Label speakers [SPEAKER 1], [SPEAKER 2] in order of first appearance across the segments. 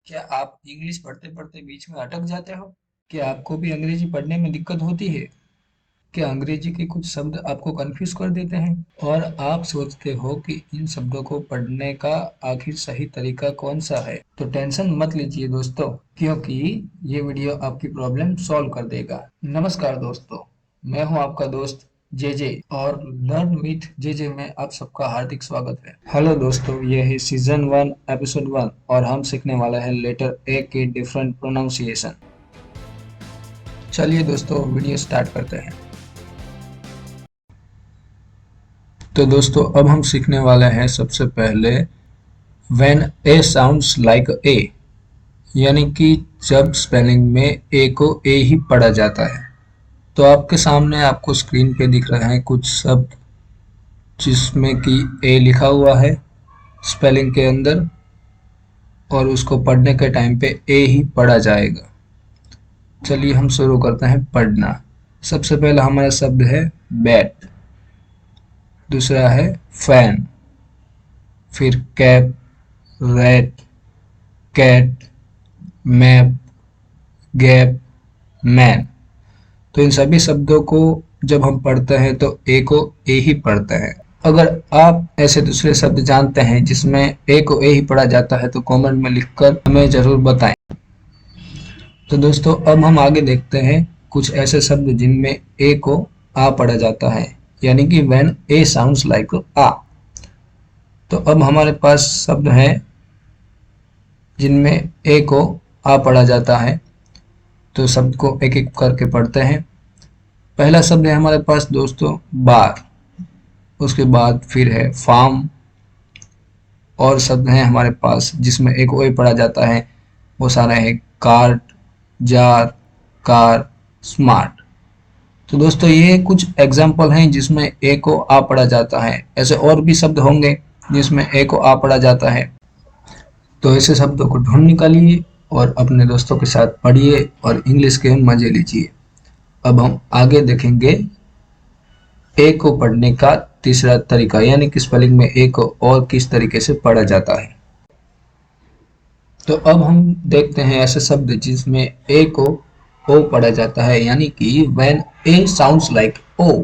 [SPEAKER 1] क्या आप इंग्लिश पढ़ते पढ़ते बीच में अटक जाते हो? क्या आपको भी अंग्रेजी पढ़ने में दिक्कत होती है? क्या अंग्रेजी के कुछ शब्द आपको कंफ्यूज कर देते हैं और आप सोचते हो कि इन शब्दों को पढ़ने का आखिर सही तरीका कौन सा है? तो टेंशन मत लीजिए दोस्तों, क्योंकि ये वीडियो आपकी प्रॉब्लम सॉल्व कर देगा। नमस्कार दोस्तों, मैं हूं आपका दोस्त जेजे और लर्न विथ जेजे में आप सबका हार्दिक स्वागत है। हेलो दोस्तों, ये है सीजन 1 एपिसोड 1 और हम सीखने वाले हैं लेटर ए के डिफरेंट प्रोनाउंसिएशन। चलिए दोस्तों, वीडियो स्टार्ट करते हैं। तो दोस्तों, अब हम सीखने वाले हैं सबसे पहले व्हेन ए साउंड्स लाइक ए, यानी कि जब स्पेलिंग में ए को ए ही पढ़ा जाता है। तो आपके सामने आपको स्क्रीन पे दिख रहे हैं कुछ शब्द जिसमें कि ए लिखा हुआ है स्पेलिंग के अंदर, और उसको पढ़ने के टाइम पे ए ही पढ़ा जाएगा। चलिए हम शुरू करते हैं पढ़ना। सबसे पहला हमारा शब्द है बैट, दूसरा है फैन, फिर cap, rat, cat, map, gap, man. तो इन सभी शब्दों को जब हम पढ़ते हैं तो ए को ए ही पढ़ते हैं। अगर आप ऐसे दूसरे शब्द जानते हैं जिसमें ए को ए ही पढ़ा जाता है तो कमेंट में लिखकर हमें जरूर बताएं। तो दोस्तों, अब हम आगे देखते हैं कुछ ऐसे शब्द जिनमें ए को आ पढ़ा जाता है, यानी कि व्हेन ए साउंड्स लाइक आ। तो अब हमारे पास शब्द हैं जिनमें ए को आ पढ़ा जाता है। तो शब्द को एक एक करके पढ़ते हैं। पहला शब्द है हमारे पास दोस्तों बार, उसके बाद फिर है फार्म, और शब्द हैं हमारे पास जिसमें एक ओ पढ़ा जाता है, वो सारे हैं कार्ट, जार, कार, स्मार्ट। तो दोस्तों, ये कुछ एग्जाम्पल हैं जिसमें ए को आ पढ़ा जाता है। ऐसे और भी शब्द होंगे जिसमें ए को आ पढ़ा जाता है। तो ऐसे शब्दों को ढूंढ निकालिए और अपने दोस्तों के साथ पढ़िए और इंग्लिश के मजे लीजिए। अब हम आगे देखेंगे ए को पढ़ने का तीसरा तरीका, यानी कि स्पेलिंग में ए को और किस तरीके से पढ़ा जाता है। तो अब हम देखते हैं ऐसे शब्द जिसमें ए को ओ पढ़ा जाता है, यानी कि when A sounds like oh.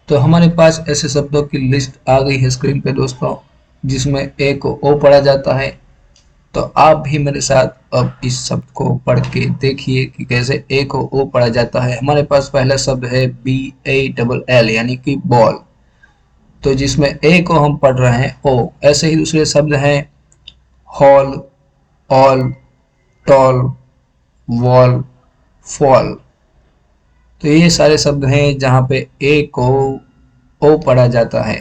[SPEAKER 1] तो हमारे पास ऐसे शब्दों की लिस्ट आ गई है स्क्रीन पे दोस्तों, जिसमें ए को ओ पढ़ा जाता है। तो आप भी मेरे साथ अब इस शब्द को पढ़ के देखिए कि कैसे ए को ओ पढ़ा जाता है। हमारे पास पहला शब्द है BALL, यानी कि बॉल। तो जिसमें ए को हम पढ़ रहे हैं ओ। ऐसे ही दूसरे शब्द हैं hall, all, tall, wall, fall. तो ये सारे शब्द हैं जहाँ पे ए को ओ पढ़ा जाता है।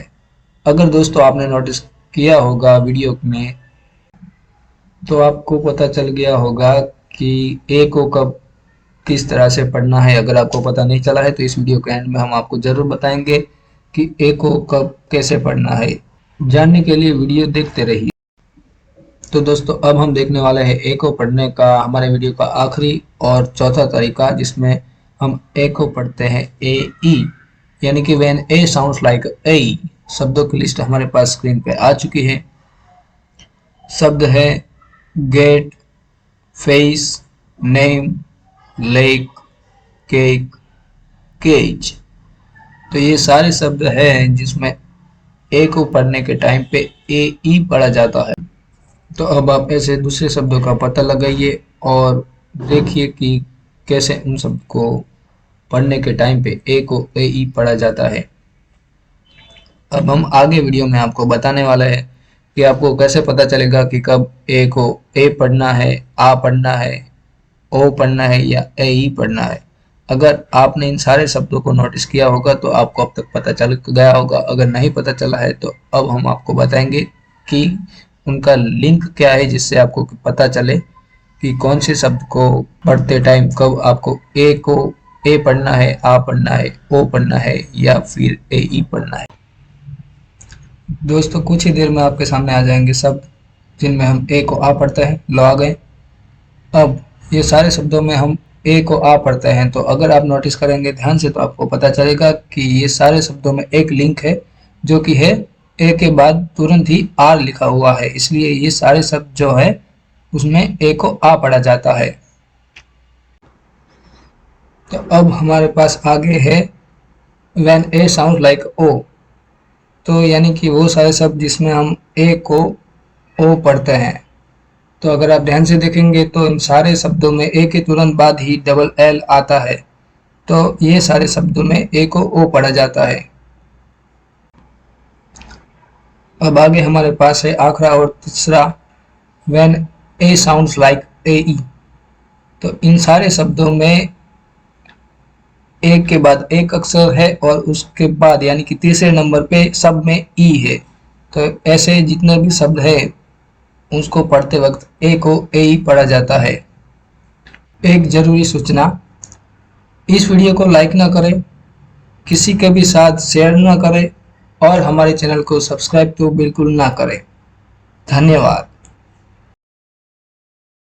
[SPEAKER 1] अगर दोस्तों आपने नोटिस किया होगा वीडियो में, तो आपको पता चल गया होगा कि ए को कब किस तरह से पढ़ना है। अगर आपको पता नहीं चला है तो इस वीडियो के एंड में हम आपको जरूर बताएंगे कि ए को कब कैसे पढ़ना है। जानने के लिए वीडियो देखते रहिए। तो दोस्तों, अब हम देखने वाले हैं ए को पढ़ने का हमारे वीडियो का आखिरी और चौथा तरीका, जिसमें हम ए को पढ़ते हैं AE, यानी कि व्हेन ए साउंड्स लाइक ए। शब्दों की लिस्ट हमारे पास स्क्रीन पे आ चुकी है। शब्द है gate, face, name, lake, cake, cage. तो ये सारे शब्द हैं जिसमें ए को पढ़ने के टाइम पे AE पढ़ा जाता है। तो अब आप ऐसे दूसरे शब्दों का पता लगाइए और देखिए कि कैसे उन शब्द को पढ़ने के टाइम पे ए को AE पढ़ा जाता है। अब हम आगे वीडियो में आपको बताने वाले हैं कि आपको कैसे पता चलेगा कि कब ए को ए पढ़ना है, आ पढ़ना है, ओ पढ़ना है या AE पढ़ना है। अगर आपने इन सारे शब्दों को नोटिस किया होगा तो आपको अब तक पता चल गया होगा। अगर नहीं पता चला है तो अब हम आपको बताएंगे कि उनका लिंक क्या है, जिससे आपको पता चले कि कौन से शब्द को पढ़ते टाइम कब आपको ए को ए पढ़ना है, आ पढ़ना है, ओ पढ़ना है या फिर AE पढ़ना है। दोस्तों, कुछ ही देर में आपके सामने आ जाएंगे शब्द जिनमें हम ए को आ पढ़ते हैं। लो आ गए। अब ये सारे शब्दों में हम ए को आ पढ़ते हैं, तो अगर आप नोटिस करेंगे ध्यान से तो आपको पता चलेगा कि ये सारे शब्दों में एक लिंक है, जो कि है ए के बाद तुरंत ही आर लिखा हुआ है। इसलिए ये सारे शब्द जो है उसमें ए को आ पढ़ा जाता है। तो अब हमारे पास आगे है when A sound like oh. तो यानी कि वो सारे शब्द जिसमें हम ए को ओ पढ़ते हैं। तो अगर आप ध्यान से देखेंगे तो इन सारे शब्दों में ए के तुरंत बाद ही डबल एल आता है। तो ये सारे शब्दों में ए को ओ पढ़ा जाता है। अब आगे हमारे पास है आखिरा और तीसरा when A sounds like A E. तो इन सारे शब्दों में ए के बाद एक अक्षर है और उसके बाद यानी कि तीसरे नंबर पे सब में ई है। तो ऐसे जितने भी शब्द है उसको पढ़ते वक्त ए को ए ही पढ़ा जाता है। एक जरूरी सूचना, इस वीडियो को लाइक ना करें, किसी के भी साथ शेयर ना करें और हमारे चैनल को सब्सक्राइब तो बिल्कुल ना करें। धन्यवाद।